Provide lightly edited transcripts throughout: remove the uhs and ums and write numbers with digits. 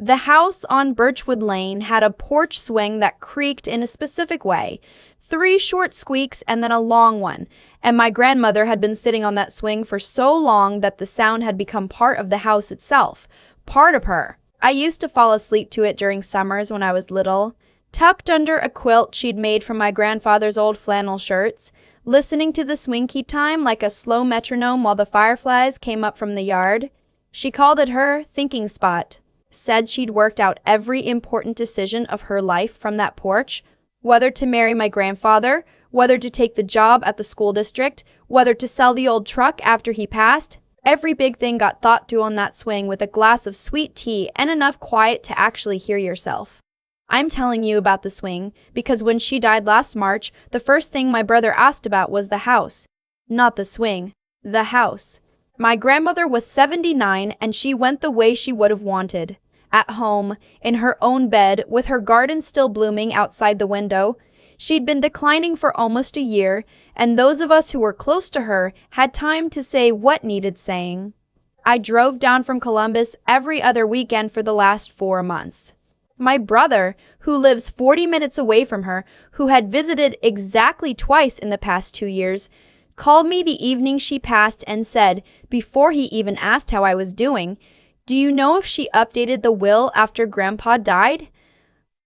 The house on Birchwood Lane had a porch swing that creaked in a specific way. 3 short squeaks and then a long one, and my grandmother had been sitting on that swing for so long that the sound had become part of the house itself, part of her. I used to fall asleep to it during summers when I was little, tucked under a quilt she'd made from my grandfather's old flannel shirts, listening to the swing keep time like a slow metronome while the fireflies came up from the yard. She called it her thinking spot, said she'd worked out every important decision of her life from that porch, whether to marry my grandfather, whether to take the job at the school district, whether to sell the old truck after he passed. Every big thing got thought through on that swing with a glass of sweet tea and enough quiet to actually hear yourself. I'm telling you about the swing because when she died last March, the first thing my brother asked about was the house. Not the swing, the house. My grandmother was 79 and she went the way she would have wanted. At home, in her own bed, with her garden still blooming outside the window. She'd been declining for almost a year, and those of us who were close to her had time to say what needed saying. I drove down from Columbus every other weekend for the last 4 months. My brother, who lives 40 minutes away from her, who had visited exactly twice in the past 2 years, called me the evening she passed and said, before he even asked how I was doing, "Do you know if she updated the will after Grandpa died?"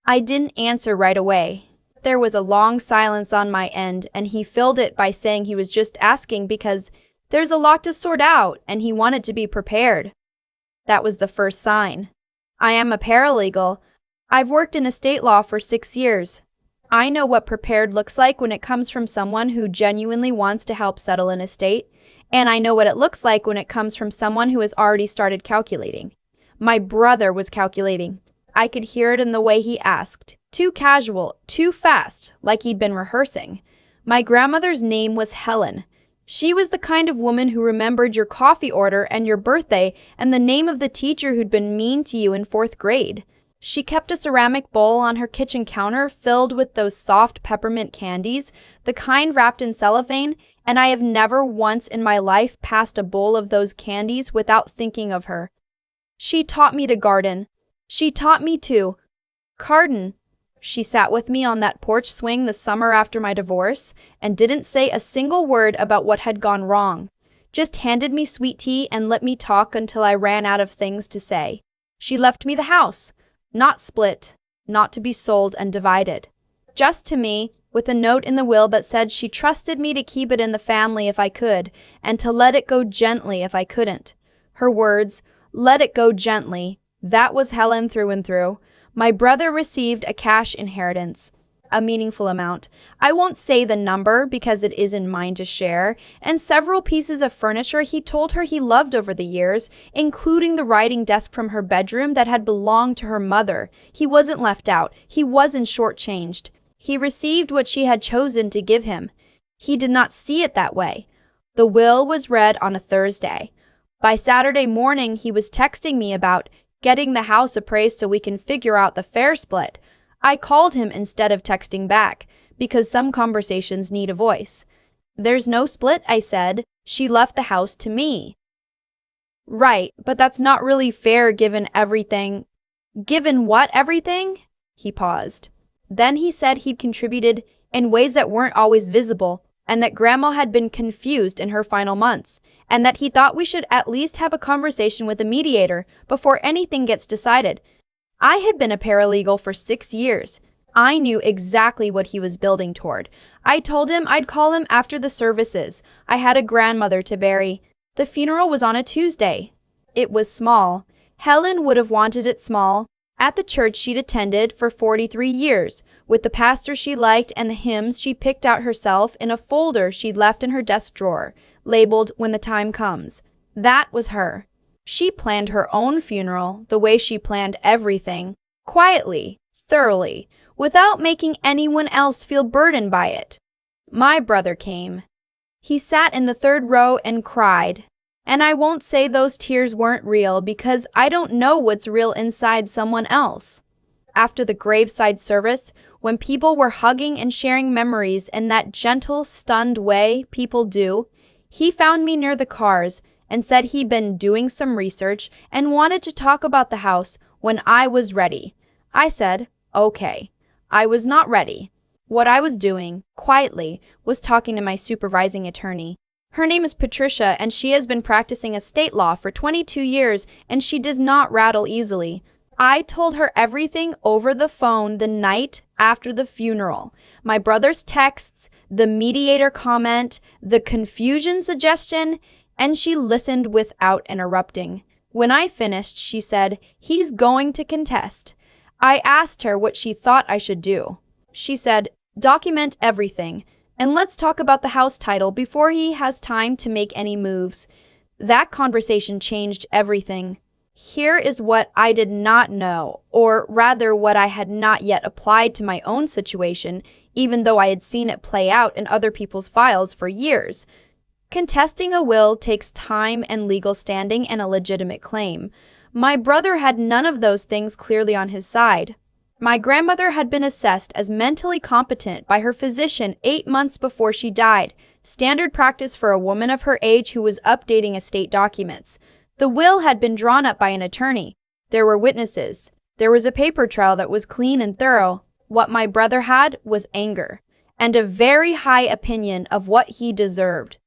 I didn't answer right away. There was a long silence on my end, and he filled it by saying he was just asking because there's a lot to sort out and he wanted to be prepared. That was the first sign. I am a paralegal. I've worked in estate law for 6 years. I know what prepared looks like when it comes from someone who genuinely wants to help settle an estate, and I know what it looks like when it comes from someone who has already started calculating. My brother was calculating. I could hear it in the way he asked. Too casual, too fast, like he'd been rehearsing. My grandmother's name was Helen. She was the kind of woman who remembered your coffee order and your birthday and the name of the teacher who'd been mean to you in 4th grade. She kept a ceramic bowl on her kitchen counter filled with those soft peppermint candies, the kind wrapped in cellophane, and I have never once in my life passed a bowl of those candies without thinking of her. She taught me to garden. She taught me to garden. She sat with me on that porch swing the summer after my divorce and didn't say a single word about what had gone wrong. Just handed me sweet tea and let me talk until I ran out of things to say. She left me the house. Not split, not to be sold and divided. Just to me, with a note in the will that said she trusted me to keep it in the family if I could, and to let it go gently if I couldn't. Her words, "Let it go gently," that was Helen through and through. My brother received a cash inheritance, a meaningful amount. I won't say the number because it isn't mine to share, and several pieces of furniture he told her he loved over the years, including the writing desk from her bedroom that had belonged to her mother. He wasn't left out. He wasn't shortchanged. He received what she had chosen to give him. He did not see it that way. The will was read on a Thursday. By Saturday morning, he was texting me about getting the house appraised so we can figure out the fair split. I called him instead of texting back, because some conversations need a voice. "There's no split," I said. "She left the house to me." "Right, but that's not really fair given everything." "Given what everything?" He paused. Then he said he'd contributed in ways that weren't always visible, and that Grandma had been confused in her final months, and that he thought we should at least have a conversation with a mediator before anything gets decided. I had been a paralegal for 6 years. I knew exactly what he was building toward. I told him I'd call him after the services. I had a grandmother to bury. The funeral was on a Tuesday. It was small. Helen would have wanted it small. At the church she'd attended for 43 years, with the pastor she liked and the hymns she picked out herself in a folder she'd left in her desk drawer, labeled "When the Time Comes." That was her. She planned her own funeral the way she planned everything, quietly, thoroughly, without making anyone else feel burdened by it. My brother came. He sat in the 3rd row and cried. And I won't say those tears weren't real because I don't know what's real inside someone else. After the graveside service, when people were hugging and sharing memories in that gentle, stunned way people do, he found me near the cars and said he'd been doing some research and wanted to talk about the house, when I was ready. I said, okay. I was not ready. What I was doing, quietly, was talking to my supervising attorney. Her name is Patricia, and she has been practicing estate law for 22 years, and she does not rattle easily. I told her everything over the phone the night after the funeral. My brother's texts, the mediator comment, the confusion suggestion, and she listened without interrupting. When I finished, she said, "He's going to contest." I asked her what she thought I should do. She said, "Document everything, and let's talk about the house title before he has time to make any moves." That conversation changed everything. Here is what I did not know, or rather what I had not yet applied to my own situation, even though I had seen it play out in other people's files for years. Contesting a will takes time and legal standing and a legitimate claim. My brother had none of those things clearly on his side. My grandmother had been assessed as mentally competent by her physician 8 months before she died, standard practice for a woman of her age who was updating estate documents. The will had been drawn up by an attorney. There were witnesses. There was a paper trail that was clean and thorough. What my brother had was anger, and a very high opinion of what he deserved.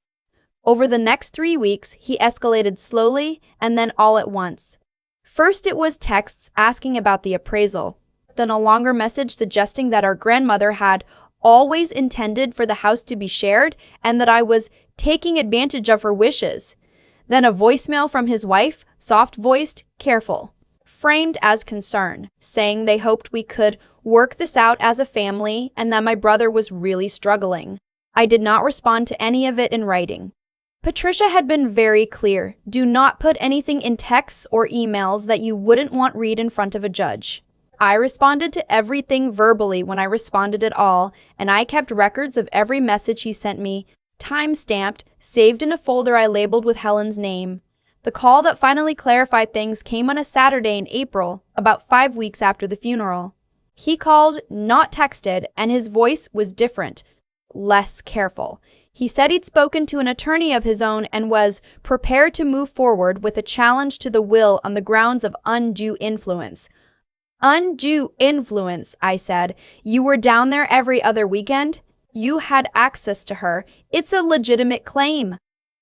Over the next 3 weeks, he escalated slowly and then all at once. First, it was texts asking about the appraisal, then a longer message suggesting that our grandmother had always intended for the house to be shared and that I was taking advantage of her wishes. Then a voicemail from his wife, soft-voiced, careful, framed as concern, saying they hoped we could work this out as a family and that my brother was really struggling. I did not respond to any of it in writing. Patricia had been very clear. Do not put anything in texts or emails that you wouldn't want read in front of a judge. I responded to everything verbally when I responded at all, and I kept records of every message he sent me, time-stamped, saved in a folder I labeled with Helen's name. The call that finally clarified things came on a Saturday in April, about 5 weeks after the funeral. He called, not texted, and his voice was different, less careful. He said he'd spoken to an attorney of his own and was prepared to move forward with a challenge to the will on the grounds of undue influence. Undue influence, I said. You were down there every other weekend? You had access to her. It's a legitimate claim.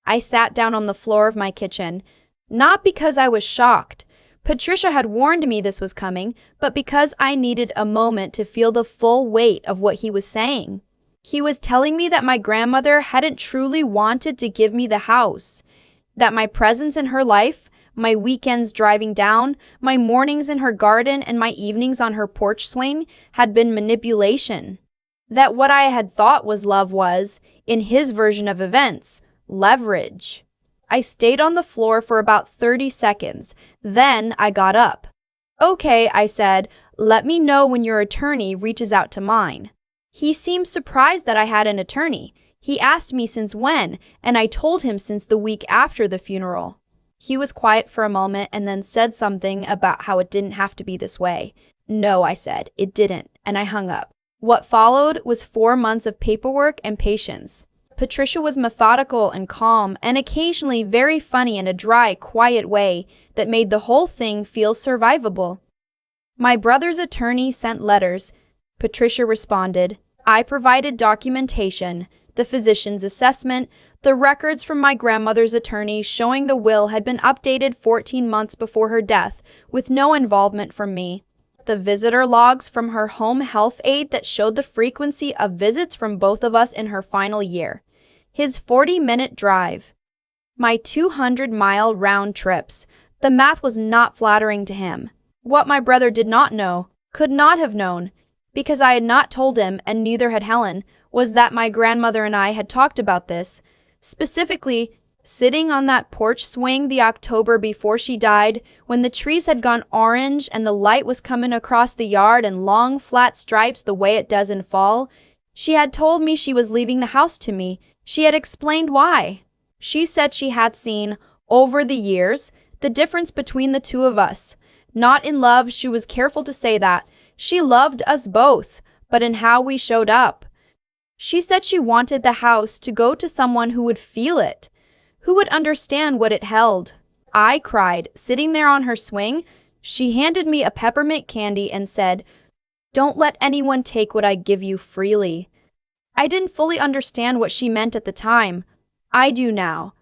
I sat down on the floor of my kitchen, not because I was shocked. Patricia had warned me this was coming, but because I needed a moment to feel the full weight of what he was saying. He was telling me that my grandmother hadn't truly wanted to give me the house, that my presence in her life, my weekends driving down, my mornings in her garden, and my evenings on her porch swing had been manipulation. That what I had thought was love was, in his version of events, leverage. I stayed on the floor for about 30 seconds. Then I got up. "Okay," I said, "let me know when your attorney reaches out to mine." He seemed surprised that I had an attorney. He asked me since when, and I told him since the week after the funeral. He was quiet for a moment and then said something about how it didn't have to be this way. "No," I said, "it didn't," and I hung up. What followed was 4 months of paperwork and patience. Patricia was methodical and calm, and occasionally very funny in a dry, quiet way that made the whole thing feel survivable. My brother's attorney sent letters. Patricia responded. I provided documentation, the physician's assessment, the records from my grandmother's attorney showing the will had been updated 14 months before her death, with no involvement from me. The visitor logs from her home health aide that showed the frequency of visits from both of us in her final year. His 40-minute drive. My 200-mile round trips. The math was not flattering to him. What my brother did not know, could not have known, because I had not told him, and neither had Helen, was that my grandmother and I had talked about this. Specifically, sitting on that porch swing the October before she died, when the trees had gone orange and the light was coming across the yard in long, flat stripes the way it does in fall, she had told me she was leaving the house to me. She had explained why. She said she had seen, over the years, the difference between the two of us. Not in love, she was careful to say that. She loved us both, but in how we showed up. She said she wanted the house to go to someone who would feel it, who would understand what it held. I cried, sitting there on her swing. She handed me a peppermint candy and said, "Don't let anyone take what I give you freely." I didn't fully understand what she meant at the time. I do now.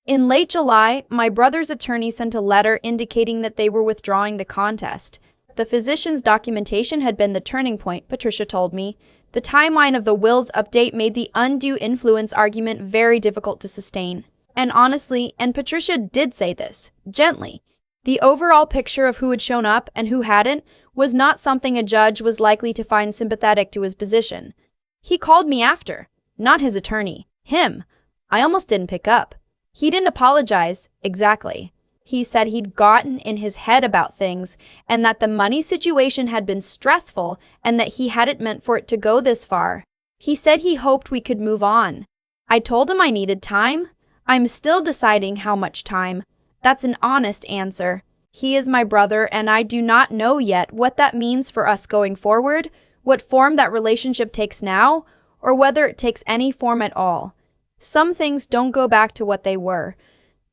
In late July, my brother's attorney sent a letter indicating that they were withdrawing the contest. The physician's documentation had been the turning point, Patricia told me. The timeline of the will's update made the undue influence argument very difficult to sustain. And honestly, and Patricia did say this, gently, the overall picture of who had shown up and who hadn't was not something a judge was likely to find sympathetic to his position. He called me after, not his attorney, him. I almost didn't pick up. He didn't apologize, exactly. He said he'd gotten in his head about things and that the money situation had been stressful and that he hadn't meant for it to go this far. He said he hoped we could move on. I told him I needed time. I'm still deciding how much time. That's an honest answer. He is my brother and I do not know yet what that means for us going forward, what form that relationship takes now, or whether it takes any form at all. Some things don't go back to what they were.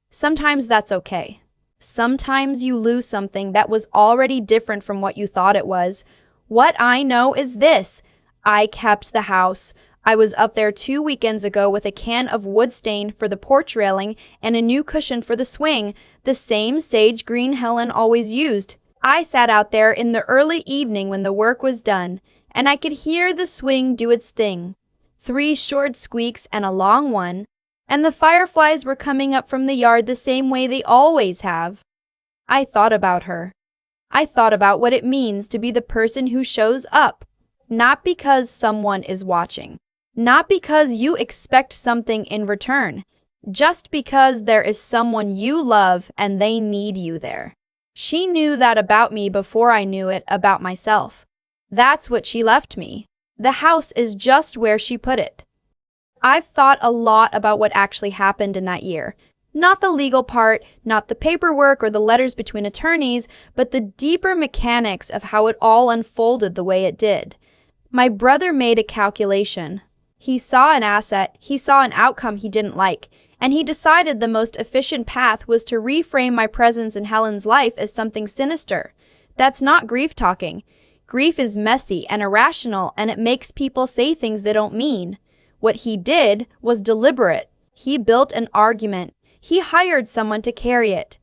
Sometimes that's okay. Sometimes you lose something that was already different from what you thought it was. What I know is this. I kept the house. I was up there 2 weekends ago with a can of wood stain for the porch railing and a new cushion for the swing, the same sage green Helen always used. I sat out there in the early evening when the work was done, and I could hear the swing do its thing. 3 short squeaks and a long one, and the fireflies were coming up from the yard the same way they always have. I thought about her. I thought about what it means to be the person who shows up, not because someone is watching, not because you expect something in return, just because there is someone you love and they need you there. She knew that about me before I knew it about myself. That's what she left me. The house is just where she put it. I've thought a lot about what actually happened in that year. Not the legal part, not the paperwork or the letters between attorneys, but the deeper mechanics of how it all unfolded the way it did. My brother made a calculation. He saw an asset, he saw an outcome he didn't like, and he decided the most efficient path was to reframe my presence in Helen's life as something sinister. That's not grief talking. Grief is messy and irrational, and it makes people say things they don't mean. What he did was deliberate. He built an argument. He hired someone to carry it.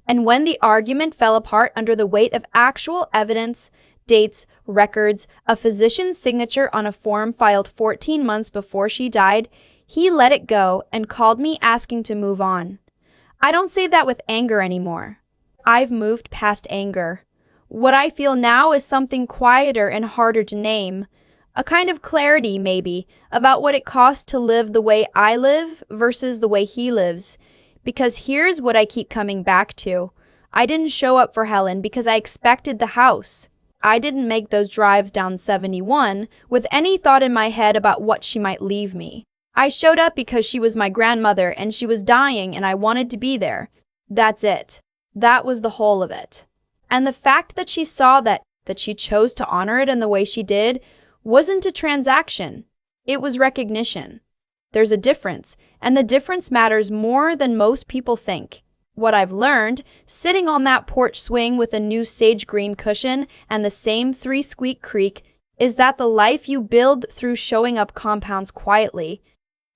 And when the argument fell apart under the weight of actual evidence, dates, records, a physician's signature on a form filed 14 months before she died, he let it go and called me asking to move on. I don't say that with anger anymore. I've moved past anger. What I feel now is something quieter and harder to name. A kind of clarity, maybe, about what it costs to live the way I live versus the way he lives. Because here's what I keep coming back to. I didn't show up for Helen because I expected the house. I didn't make those drives down 71 with any thought in my head about what she might leave me. I showed up because she was my grandmother and she was dying and I wanted to be there. That's it. That was the whole of it. And the fact that she saw that she chose to honor it in the way she did, wasn't a transaction. It was recognition. There's a difference, and the difference matters more than most people think. What I've learned, sitting on that porch swing with a new sage green cushion and the same 3-squeak creak, is that the life you build through showing up compounds quietly.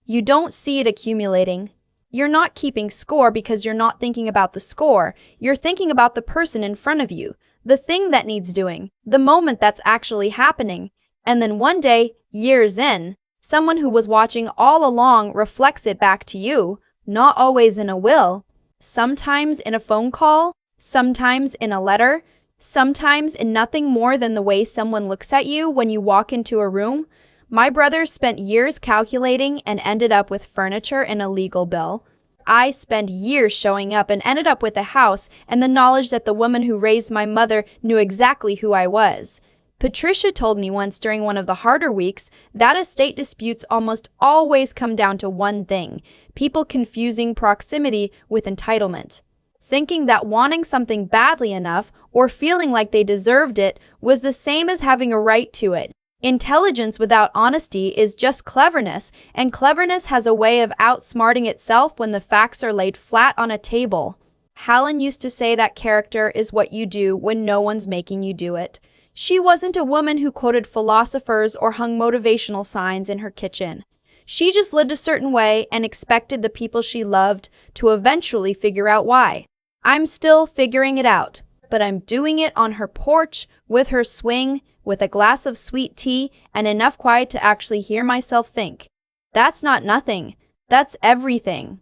You don't see it accumulating. You're not keeping score because you're not thinking about the score. You're thinking about the person in front of you, the thing that needs doing, the moment that's actually happening. And then one day, years in, someone who was watching all along reflects it back to you, not always in a will, sometimes in a phone call, sometimes in a letter, sometimes in nothing more than the way someone looks at you when you walk into a room. My brother spent years calculating and ended up with furniture and a legal bill. I spent years showing up and ended up with a house and the knowledge that the woman who raised my mother knew exactly who I was. Patricia told me once during one of the harder weeks that estate disputes almost always come down to one thing: people confusing proximity with entitlement. Thinking that wanting something badly enough or feeling like they deserved it was the same as having a right to it. Intelligence without honesty is just cleverness, and cleverness has a way of outsmarting itself when the facts are laid flat on a table. Hallen used to say that character is what you do when no one's making you do it. She wasn't a woman who quoted philosophers or hung motivational signs in her kitchen. She just lived a certain way and expected the people she loved to eventually figure out why. I'm still figuring it out, but I'm doing it on her porch, with her swing, with a glass of sweet tea, and enough quiet to actually hear myself think. That's not nothing. That's everything.